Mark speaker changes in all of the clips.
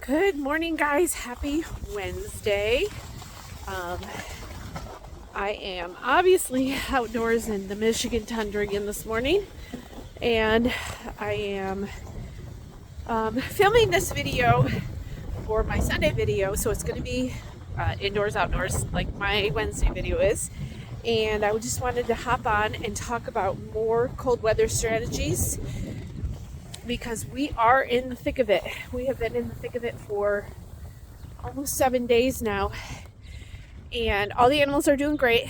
Speaker 1: Good morning, guys. Happy Wednesday. Um, I am obviously outdoors in the Michigan tundra again this morning, and I am filming this video for my Sunday video, so it's going to be indoors, outdoors, like my Wednesday video is. And I just wanted to hop on and talk about more cold weather strategies because we are in the thick of it. We have been in the thick of it for almost 7 days now, and all the animals are doing great.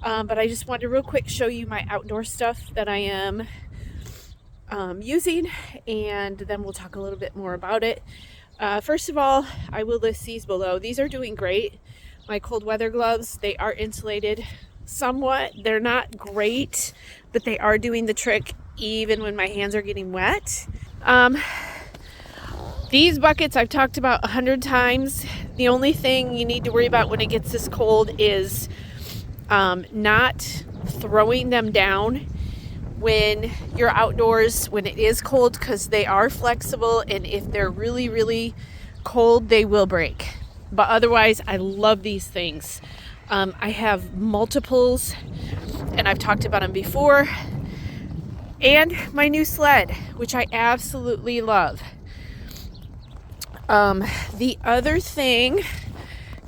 Speaker 1: But I just wanted to real quick show you my outdoor stuff that I am using, and then we'll talk a little bit more about it. First of all, I will list these below. These are doing great. My cold weather gloves, they are insulated somewhat. They're not great, but they are doing the trick even when my hands are getting wet. These buckets I've talked about 100 times. The only thing you need to worry about when it gets this cold is not throwing them down when you're outdoors when it is cold, because they are flexible, and if they're really, really cold, they will break. But otherwise, I love these things. I have multiples, and I've talked about them before. And my new sled, which I absolutely love. The other thing,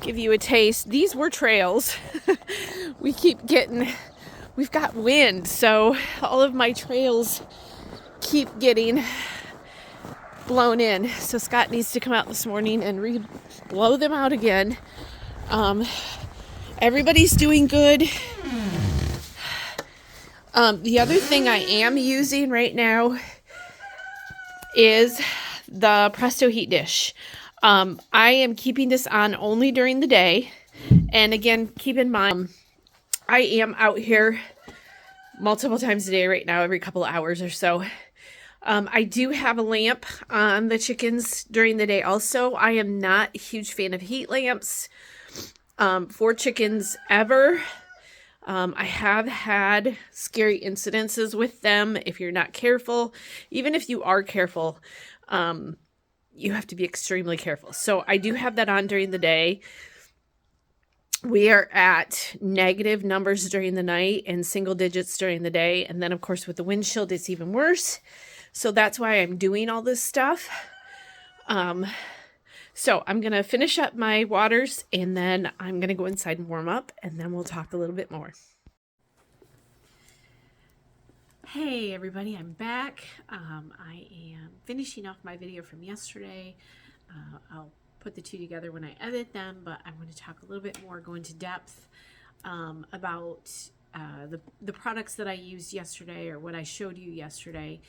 Speaker 1: give you a taste, these were trails. We've got wind, so all of my trails keep getting blown in. So Scott needs to come out this morning and blow them out again. Everybody's doing good. The other thing I am using right now is the Presto Heat Dish. I am keeping this on only during the day. And again, keep in mind, I am out here multiple times a day right now, every couple of hours or so. I do have a lamp on the chickens during the day also. I am not a huge fan of heat lamps for chickens ever. I have had scary incidences with them if you're not careful. Even if you are careful, you have to be extremely careful. So I do have that on during the day. We are at negative numbers during the night and single digits during the day. And then, of course, with the windshield, it's even worse. So that's why I'm doing all this stuff. So I'm going to finish up my waters, and then I'm going to go inside and warm up, and then we'll talk a little bit more. Hey everybody, I'm back. I am finishing off my video from yesterday. I'll put the two together when I edit them, but I want to talk a little bit more, go into depth about the products that I used yesterday, or what I showed you yesterday,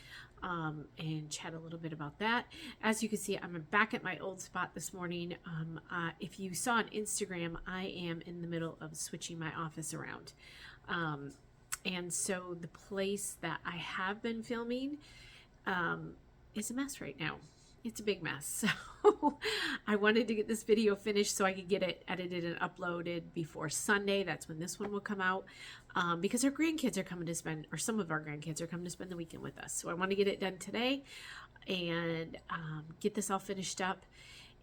Speaker 1: and chat a little bit about that. As you can see, I'm back at my old spot this morning. If you saw on Instagram, I am in the middle of switching my office around. And so the place that I have been filming is a mess right now. It's a big mess. So I wanted to get this video finished so I could get it edited and uploaded before Sunday. That's when this one will come out, because our grandkids are coming to spend, or some of our grandkids are coming to spend the weekend with us. So I want to get it done today and get this all finished up.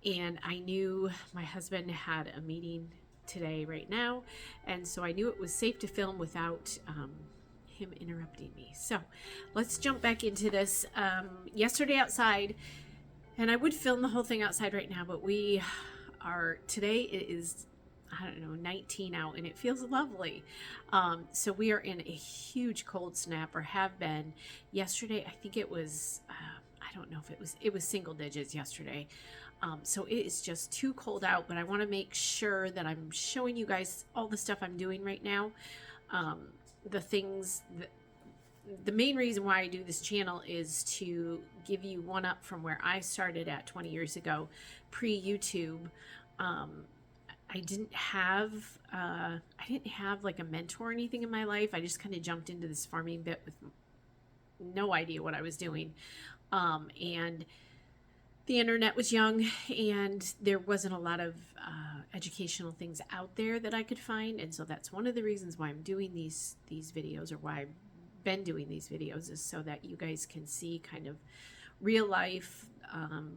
Speaker 1: And I knew my husband had a meeting today right now, and so I knew it was safe to film without him interrupting me. So let's jump back into this. Yesterday outside, and I would film the whole thing outside right now, but today it is, I don't know, 19 out, and it feels lovely. So we are in a huge cold snap, or have been. Yesterday, I think it was, I don't know if it was single digits yesterday. So it is just too cold out, but I want to make sure that I'm showing you guys all the stuff I'm doing right now. The main reason why I do this channel is to give you one up from where I started at 20 years ago, pre-YouTube. I didn't have like a mentor or anything in my life. I just kind of jumped into this farming bit with no idea what I was doing. And the internet was young, and there wasn't a lot of educational things out there that I could find. And so that's one of the reasons why I'm doing these videos, or why I've been doing these videos, is so that you guys can see kind of real life,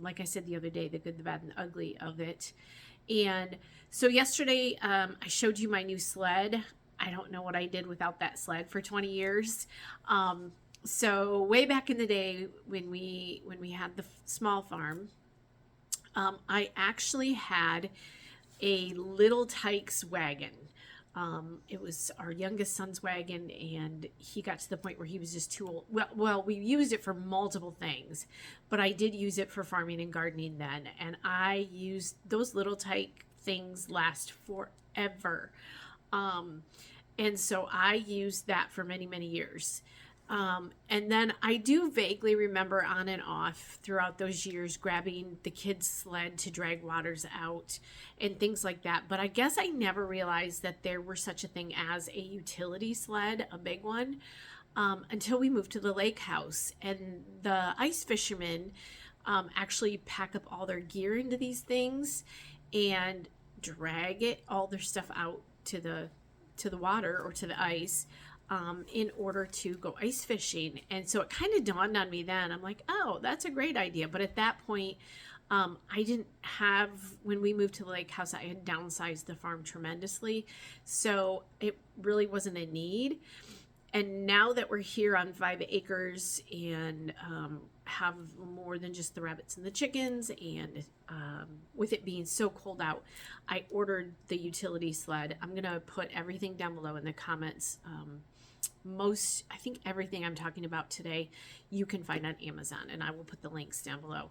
Speaker 1: like I said the other day, the good, the bad, and the ugly of it. And so yesterday, I showed you my new sled. I don't know what I did without that sled for 20 years. So way back in the day when we had the small farm, I actually had a Little Tykes wagon. It was our youngest son's wagon, and he got to the point where he was just too old. Well, we used it for multiple things, but I did use it for farming and gardening then, and I used those Little Tyke things last forever. And so I used that for many, many years. And then I do vaguely remember on and off throughout those years grabbing the kids' sled to drag waters out and things like that. But I guess I never realized that there were such a thing as a utility sled, a big one, until we moved to the lake house. And the ice fishermen actually pack up all their gear into these things and drag all their stuff out to the water or to the ice. In order to go ice fishing. And so it kind of dawned on me then. I'm like, oh, that's a great idea. But at that point, I didn't have, when we moved to the lake house, I had downsized the farm tremendously. So it really wasn't a need. And now that we're here on 5 acres and have more than just the rabbits and the chickens, and with it being so cold out, I ordered the utility sled. I'm going to put everything down below in the comments. I think everything I'm talking about today, you can find on Amazon, and I will put the links down below.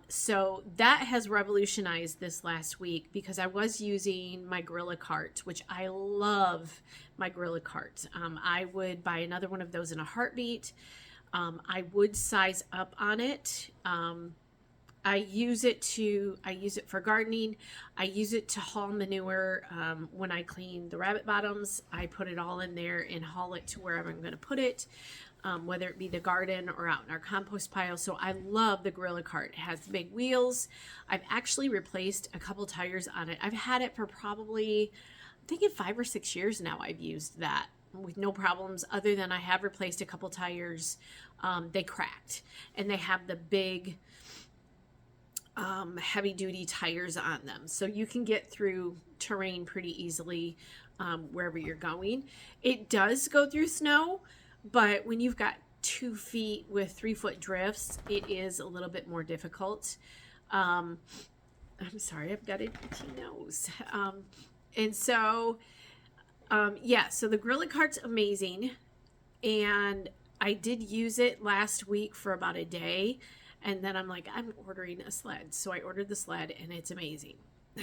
Speaker 1: So that has revolutionized this last week because I was using my Gorilla Cart, which I love my Gorilla Cart. I would buy another one of those in a heartbeat. I would size up on it. I use it for gardening. I use it to haul manure. When I clean the rabbit bottoms, I put it all in there and haul it to wherever I'm going to put it, whether it be the garden or out in our compost pile. So I love the Gorilla Cart. It has big wheels. I've actually replaced a couple tires on it. I've had it for probably, I'm thinking 5 or 6 years now. I've used that with no problems, other than I have replaced a couple tires. They cracked, and they have the big heavy duty tires on them, so you can get through terrain pretty easily wherever you're going. It does go through snow, but when you've got 2 feet with 3-foot drifts, it is a little bit more difficult. I'm sorry, I've got an itchy nose. And so so the Gorilla Cart's amazing, and I did use it last week for about a day. And then I'm like, I'm ordering a sled. So I ordered the sled, and it's amazing.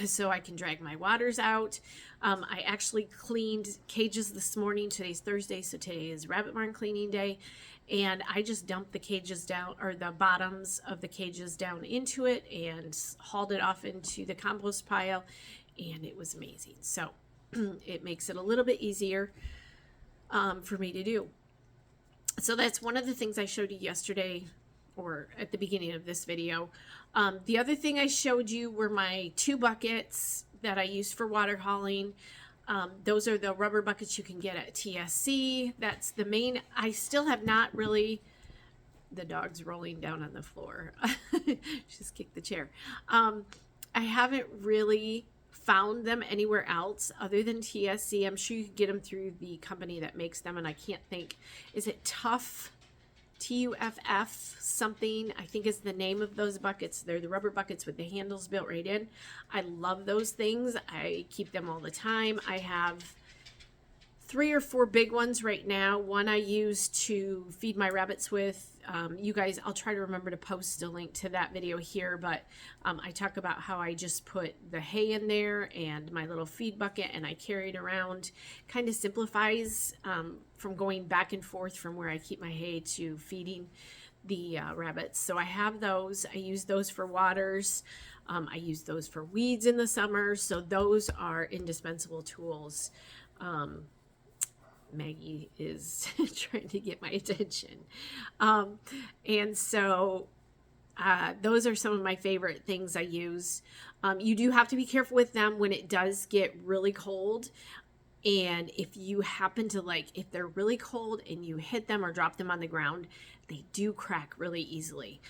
Speaker 1: So I can drag my waters out. I actually cleaned cages this morning. Today's Thursday, so today is rabbit barn cleaning day. And I just dumped the cages down, or the bottoms of the cages down into it, and hauled it off into the compost pile. And it was amazing. So it makes it a little bit easier for me to do. So that's one of the things I showed you yesterday, or at the beginning of this video. The other thing I showed you were my 2 buckets that I used for water hauling. Those are the rubber buckets you can get at TSC. That's the main. I still have not really, the dog's rolling down on the floor. Just kicked the chair. I haven't really found them anywhere else other than TSC. I'm sure you can get them through the company that makes them, and I can't think, is it Tuff? TUFF something, I think is the name of those buckets. They're the rubber buckets with the handles built right in. I love those things. I keep them all the time. I have 3 or 4 big ones right now. One I use to feed my rabbits with. You guys, I'll try to remember to post a link to that video here, but I talk about how I just put the hay in there and my little feed bucket, and I carry it around. Kind of simplifies from going back and forth from where I keep my hay to feeding the rabbits. So I have those. I use those for waters. I use those for weeds in the summer. So those are indispensable tools. Maggie is trying to get my attention. And so those are some of my favorite things I use. You do have to be careful with them when it does get really cold. And if you happen to if they're really cold and you hit them or drop them on the ground, they do crack really easily.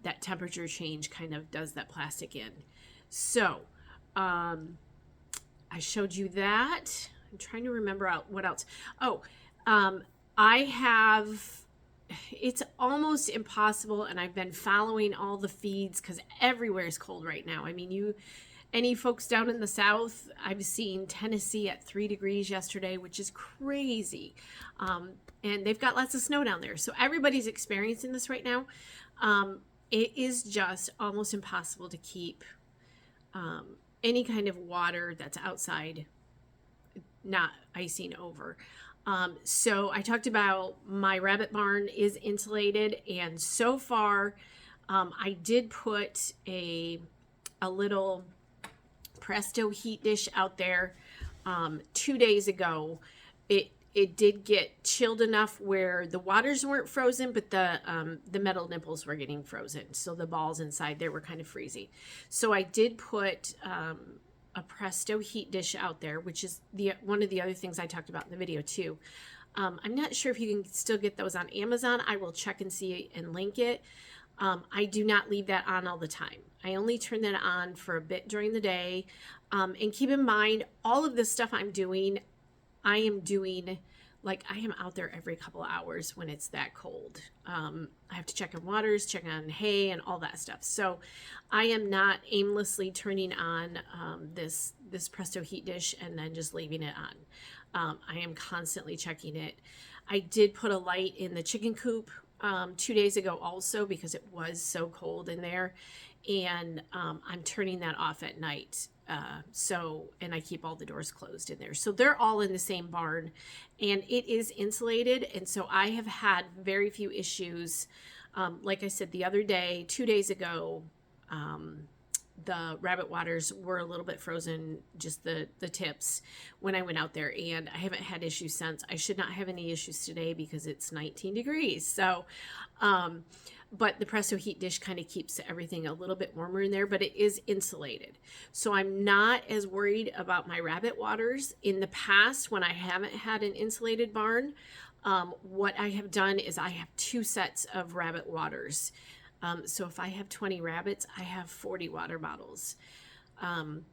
Speaker 1: That temperature change kind of does that plastic in. So I showed you that. I'm trying to remember what else. Oh, I have, it's almost impossible, and I've been following all the feeds because everywhere is cold right now. I mean, any folks down in the South, I've seen Tennessee at 3 degrees yesterday, which is crazy. And they've got lots of snow down there. So everybody's experiencing this right now. It is just almost impossible to keep any kind of water that's outside not icing over. So I talked about my rabbit barn is insulated, and so far I did put a little Presto heat dish out there 2 days ago. It did get chilled enough where the waters weren't frozen, but the metal nipples were getting frozen. So the balls inside there were kind of freezy. So I did put a Presto heat dish out there, which is one of the other things I talked about in the video too. I'm not sure if you can still get those on Amazon. I will check and see and link it. I do not leave that on all the time. I only turn that on for a bit during the day. And keep in mind, all of this stuff I'm doing, I am out there every couple of hours when it's that cold. I have to check on waters, check on hay, and all that stuff. So I am not aimlessly turning on this Presto heat dish and then just leaving it on. I am constantly checking it. I did put a light in the chicken coop 2 days ago also because it was so cold in there. And I'm turning that off at night. And I keep all the doors closed in there. So they're all in the same barn, and it is insulated. And so I have had very few issues. Like I said, the other day, 2 days ago, the rabbit waters were a little bit frozen, just the tips when I went out there, and I haven't had issues since. I should not have any issues today because it's 19 degrees. So, but the Presto heat dish kind of keeps everything a little bit warmer in there, but it is insulated. So I'm not as worried about my rabbit waters. In the past, when I haven't had an insulated barn, what I have done is I have 2 sets of rabbit waters. So if I have 20 rabbits, I have 40 water bottles. And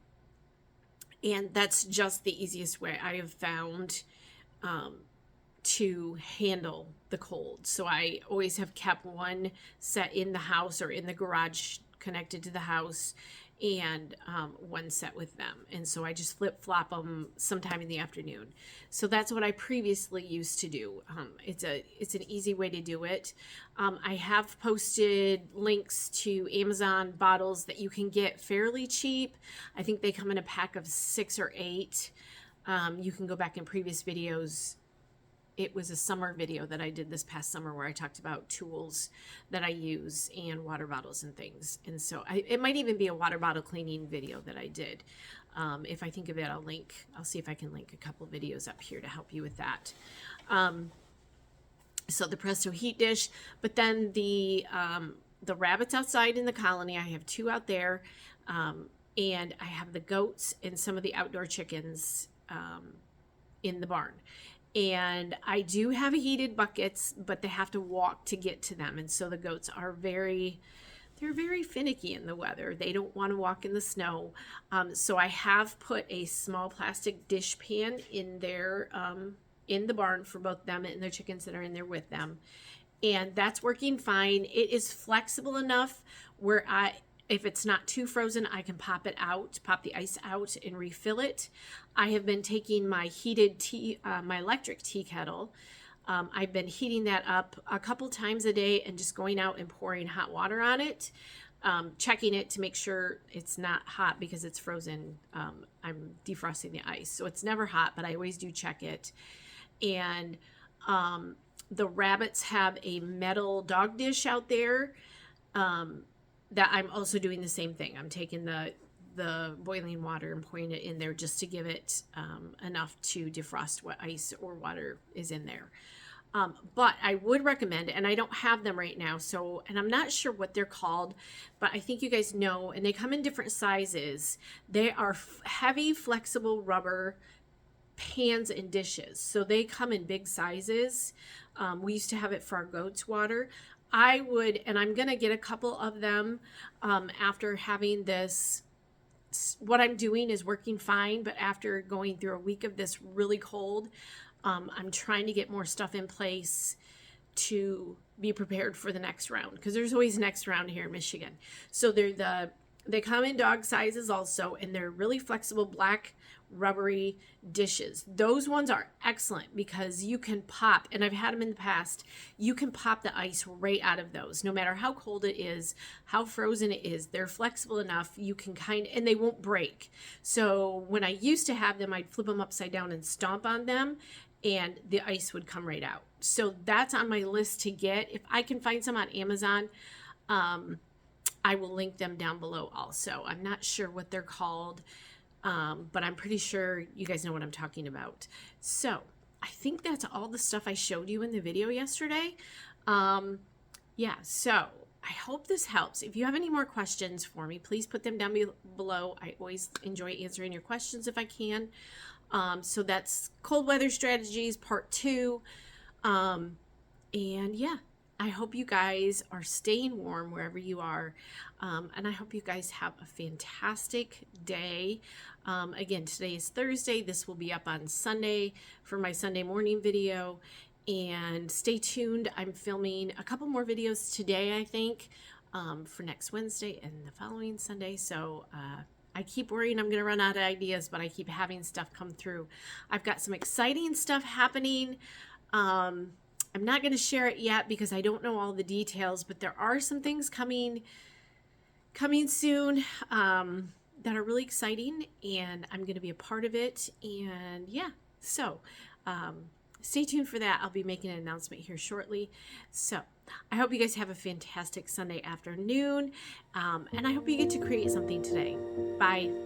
Speaker 1: that's just the easiest way I have found to handle the cold. So I always have kept one set in the house or in the garage connected to the house, and one set with them. And so I just flip-flop them sometime in the afternoon. So that's what I previously used to do. It's an easy way to do it. I have posted links to Amazon bottles that you can get fairly cheap. I think they come in a pack of 6 or 8. You can go back in previous videos. It was a summer video that I did this past summer where I talked about tools that I use and water bottles and things. And so it might even be a water bottle cleaning video that I did. If I think of it, I'll see if I can link a couple videos up here to help you with that. So the Presto heat dish, but then the rabbits outside in the colony, I have 2 out there. And I have the goats and some of the outdoor chickens in the barn. And I do have heated buckets, but they have to walk to get to them. And so the goats are very finicky in the weather. They don't want to walk in the snow. So I have put a small plastic dish pan in there, in the barn for both them and the chickens that are in there with them. And that's working fine. It is flexible enough where if it's not too frozen, I can pop the ice out and refill it. I have been taking my heated my electric tea kettle. I've been heating that up a couple times a day and just going out and pouring hot water on it, checking it to make sure it's not hot because it's frozen. I'm defrosting the ice. So it's never hot, but I always do check it. And the rabbits have a metal dog dish out there. That I'm also doing the same thing. I'm taking the boiling water and pouring it in there just to give it enough to defrost what ice or water is in there. But I would recommend, and I don't have them right now, and I'm not sure what they're called, but I think you guys know, and they come in different sizes. They are heavy, flexible rubber pans and dishes. So they come in big sizes. We used to have it for our goat's water. I would, and I'm going to get a couple of them after having this. What I'm doing is working fine, but after going through a week of this really cold, I'm trying to get more stuff in place to be prepared for the next round, because there's always next round here in Michigan. So they come in dog sizes also, and they're really flexible black rubbery dishes. Those ones are excellent because you can pop, and I've had them in the past, you can pop the ice right out of those. No matter how cold it is, how frozen it is, they're flexible enough, you can and they won't break. So when I used to have them, I'd flip them upside down and stomp on them, and the ice would come right out. So that's on my list to get. If I can find some on Amazon, I will link them down below also. I'm not sure what they're called, but I'm pretty sure you guys know what I'm talking about. So I think that's all the stuff I showed you in the video yesterday. Yeah, so I hope this helps. If you have any more questions for me, please put them down below. I always enjoy answering your questions if I can. So that's cold weather strategies part 2. And yeah, I hope you guys are staying warm wherever you are. And I hope you guys have a fantastic day. Again, today is Thursday. This will be up on Sunday for my Sunday morning video. And stay tuned. I'm filming a couple more videos today, I think, for next Wednesday and the following Sunday. So, I keep worrying I'm going to run out of ideas, but I keep having stuff come through. I've got some exciting stuff happening. I'm not going to share it yet because I don't know all the details, but there are some things coming soon that are really exciting, and I'm going to be a part of it. And yeah, so stay tuned for that. I'll be making an announcement here shortly. So I hope you guys have a fantastic Sunday afternoon, and I hope you get to create something today. Bye.